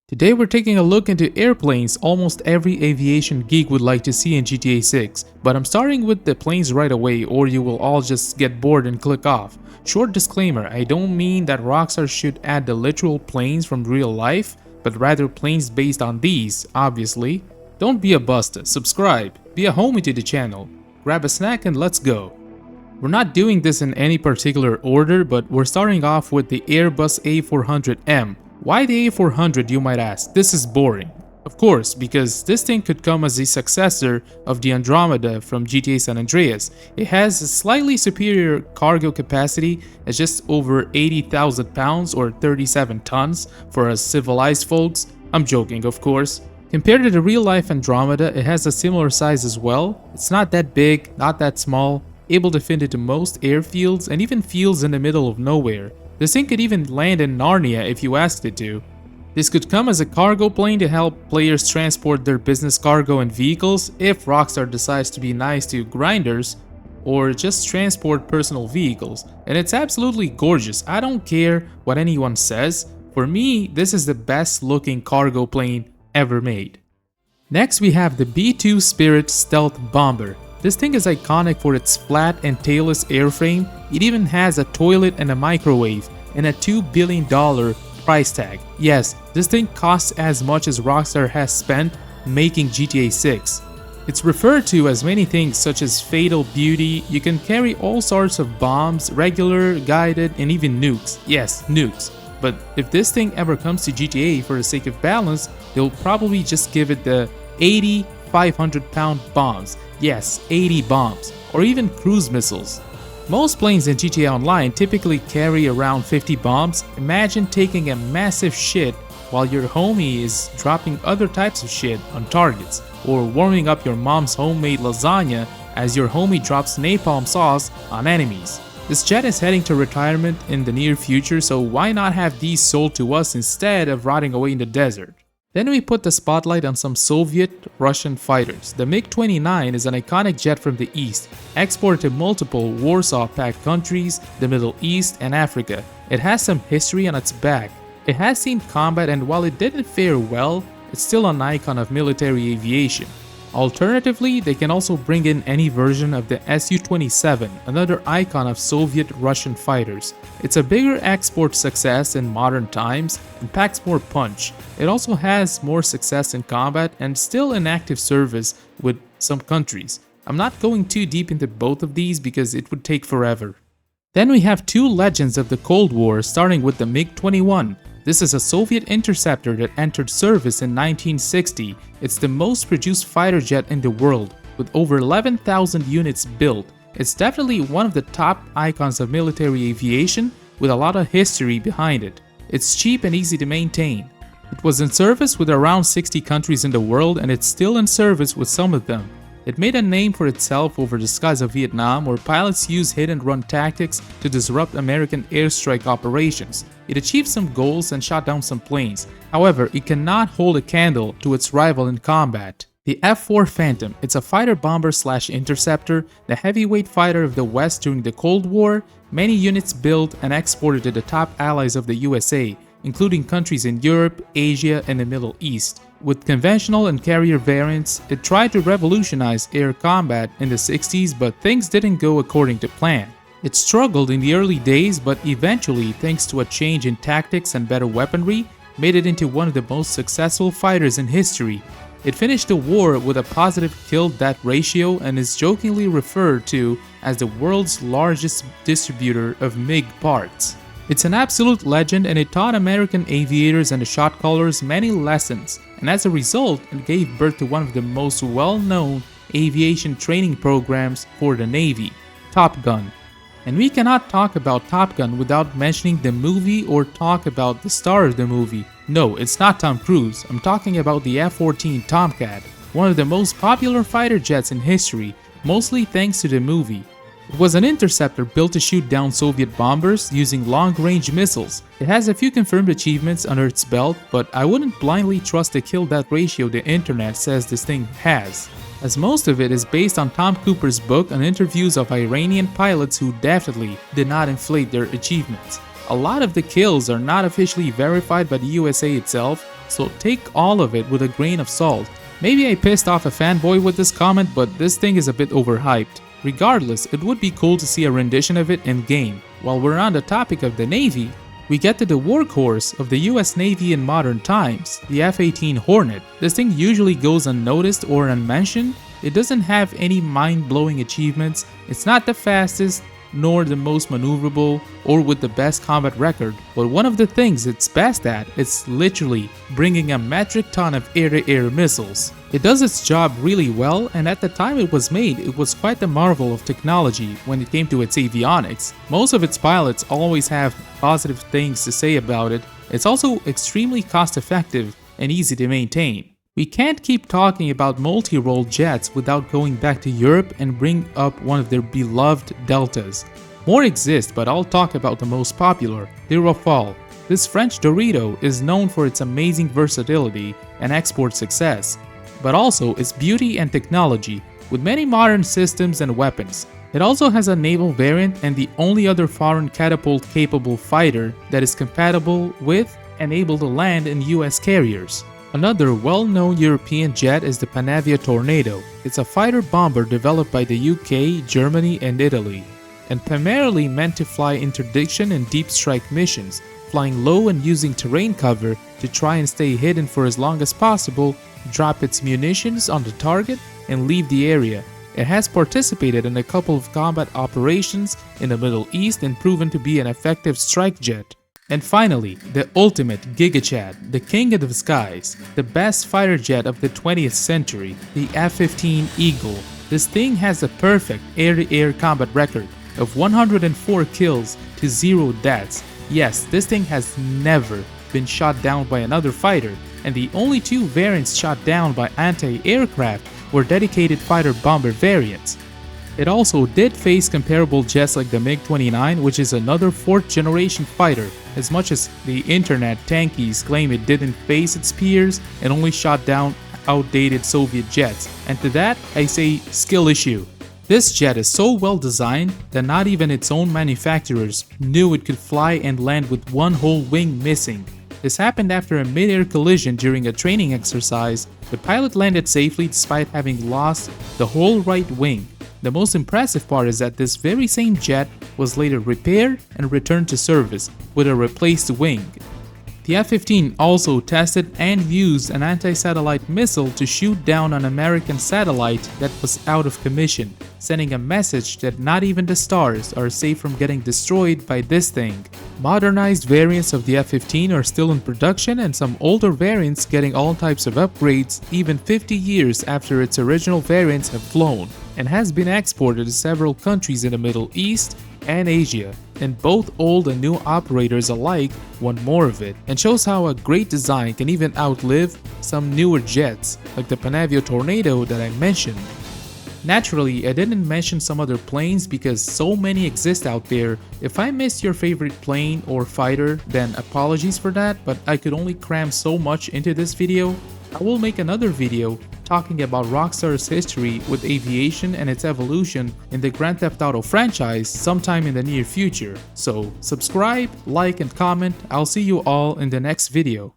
Today we're taking a look into airplanes almost every aviation geek would like to see in GTA 6, but I'm starting with the planes right away or you will all just get bored and click off. Short disclaimer, I don't mean that Rockstar should add the literal planes from real life, but rather planes based on these, obviously. Don't be a Busta, subscribe, be a homie to the channel, grab a snack and let's go. We're not doing this in any particular order, but we're starting off with the Airbus A400M. Why the A400, you might ask? This is boring. Of course, because this thing could come as a successor of the Andromeda from GTA San Andreas. It has a slightly superior cargo capacity at just over 80,000 pounds or 37 tons for us civilized folks. I'm joking, of course. Compared to the real-life Andromeda, it has a similar size as well. It's not that big, not that small, able to fit into most airfields and even fields in the middle of nowhere. This thing could even land in Narnia if you asked it to. This could come as a cargo plane to help players transport their business cargo and vehicles if Rockstar decides to be nice to grinders, or just transport personal vehicles. And it's absolutely gorgeous. I don't care what anyone says. For me, this is the best looking cargo plane ever made. Next we have the B-2 Spirit Stealth Bomber. This thing is iconic for its flat and tailless airframe. It even has a toilet and a microwave and a $2 billion price tag. Yes, this thing costs as much as Rockstar has spent making GTA 6. It's referred to as many things such as Fatal Beauty. You can carry all sorts of bombs, regular, guided, and even nukes. Yes, nukes. But if this thing ever comes to GTA for the sake of balance, they'll probably just give it the 80 500-pound bombs. Yes, 80 bombs, or even cruise missiles. Most planes in GTA Online typically carry around 50 bombs. Imagine taking a massive shit while your homie is dropping other types of shit on targets, or warming up your mom's homemade lasagna as your homie drops napalm sauce on enemies. This jet is heading to retirement in the near future, so why not have these sold to us instead of rotting away in the desert? Then we put the spotlight on some Soviet-Russian fighters. The MiG-29 is an iconic jet from the East, exported to multiple Warsaw Pact countries, the Middle East, and Africa. It has some history on its back. It has seen combat, and while it didn't fare well, it's still an icon of military aviation. Alternatively, they can also bring in any version of the Su-27, another icon of Soviet-Russian fighters. It's a bigger export success in modern times and packs more punch. It also has more success in combat and still in active service with some countries. I'm not going too deep into both of these because it would take forever. Then we have two legends of the Cold War, starting with the MiG-21. This is a Soviet interceptor that entered service in 1960. It's the most produced fighter jet in the world, with over 11,000 units built. It's definitely one of the top icons of military aviation, with a lot of history behind it. It's cheap and easy to maintain. It was in service with around 60 countries in the world, and it's still in service with some of them. It made a name for itself over the skies of Vietnam, where pilots used hit-and-run tactics to disrupt American airstrike operations. It achieved some goals and shot down some planes. However, it cannot hold a candle to its rival in combat. The F-4 Phantom, it's a fighter-bomber/interceptor, the heavyweight fighter of the West during the Cold War. Many units built and exported to the top allies of the USA, including countries in Europe, Asia, and the Middle East. With conventional and carrier variants, it tried to revolutionize air combat in the 60s, but things didn't go according to plan. It struggled in the early days, but eventually, thanks to a change in tactics and better weaponry, made it into one of the most successful fighters in history. It finished the war with a positive kill-death ratio and is jokingly referred to as the world's largest distributor of MiG parts. It's an absolute legend, and it taught American aviators and the shot callers many lessons, and as a result, it gave birth to one of the most well-known aviation training programs for the Navy, Top Gun. And we cannot talk about Top Gun without mentioning the movie or talk about the star of the movie. No, it's not Tom Cruise. I'm talking about the F-14 Tomcat, one of the most popular fighter jets in history, mostly thanks to the movie. It was an interceptor built to shoot down Soviet bombers using long-range missiles. It has a few confirmed achievements under its belt, but I wouldn't blindly trust the kill-death ratio the internet says this thing has, as most of it is based on Tom Cooper's book and interviews of Iranian pilots who definitely did not inflate their achievements. A lot of the kills are not officially verified by the USA itself, so take all of it with a grain of salt. Maybe I pissed off a fanboy with this comment, but this thing is a bit overhyped. Regardless, it would be cool to see a rendition of it in game. While we're on the topic of the Navy, we get to the workhorse of the US Navy in modern times, the F-18 Hornet. This thing usually goes unnoticed or unmentioned. It doesn't have any mind-blowing achievements, it's not the fastest, nor the most maneuverable, or with the best combat record, but one of the things it's best at is literally bringing a metric ton of air-to-air missiles. It does its job really well, and at the time it was made, it was quite the marvel of technology when it came to its avionics. Most of its pilots always have positive things to say about it. It's also extremely cost-effective and easy to maintain. We can't keep talking about multi-role jets without going back to Europe and bring up one of their beloved deltas. More exist, but I'll talk about the most popular, the Rafale. This French Dorito is known for its amazing versatility and export success, but also its beauty and technology, with many modern systems and weapons. It also has a naval variant and the only other foreign catapult-capable fighter that is compatible with and able to land in US carriers. Another well-known European jet is the Panavia Tornado. It's a fighter-bomber developed by the UK, Germany, and Italy, and primarily meant to fly interdiction and deep strike missions, flying low and using terrain cover to try and stay hidden for as long as possible, drop its munitions on the target, and leave the area. It has participated in a couple of combat operations in the Middle East and proven to be an effective strike jet. And finally, the ultimate gigachat, the king of the skies, the best fighter jet of the 20th century, the F-15 Eagle. This thing has a perfect air-to-air combat record of 104 kills to 0 deaths. Yes, this thing has never been shot down by another fighter, and the only 2 variants shot down by anti-aircraft were dedicated fighter-bomber variants. It also did face comparable jets like the MiG-29, which is another 4th generation fighter, as much as the internet tankies claim it didn't face its peers and only shot down outdated Soviet jets. And to that, I say skill issue. This jet is so well designed that not even its own manufacturers knew it could fly and land with one whole wing missing. This happened after a mid-air collision during a training exercise. The pilot landed safely despite having lost the whole right wing. The most impressive part is that this very same jet was later repaired and returned to service with a replaced wing. The F-15 also tested and used an anti-satellite missile to shoot down an American satellite that was out of commission, sending a message that not even the stars are safe from getting destroyed by this thing. Modernized variants of the F-15 are still in production, and some older variants getting all types of upgrades even 50 years after its original variants have flown, and has been exported to several countries in the Middle East and Asia, and both old and new operators alike want more of it, and shows how a great design can even outlive some newer jets like the Panavia Tornado that I mentioned. Naturally, I didn't mention some other planes because so many exist out there. If I missed your favorite plane or fighter, then apologies for that, but I could only cram so much into this video. I will make another video talking about Rockstar's history with aviation and its evolution in the Grand Theft Auto franchise sometime in the near future. So subscribe, like, and comment. I'll see you all in the next video.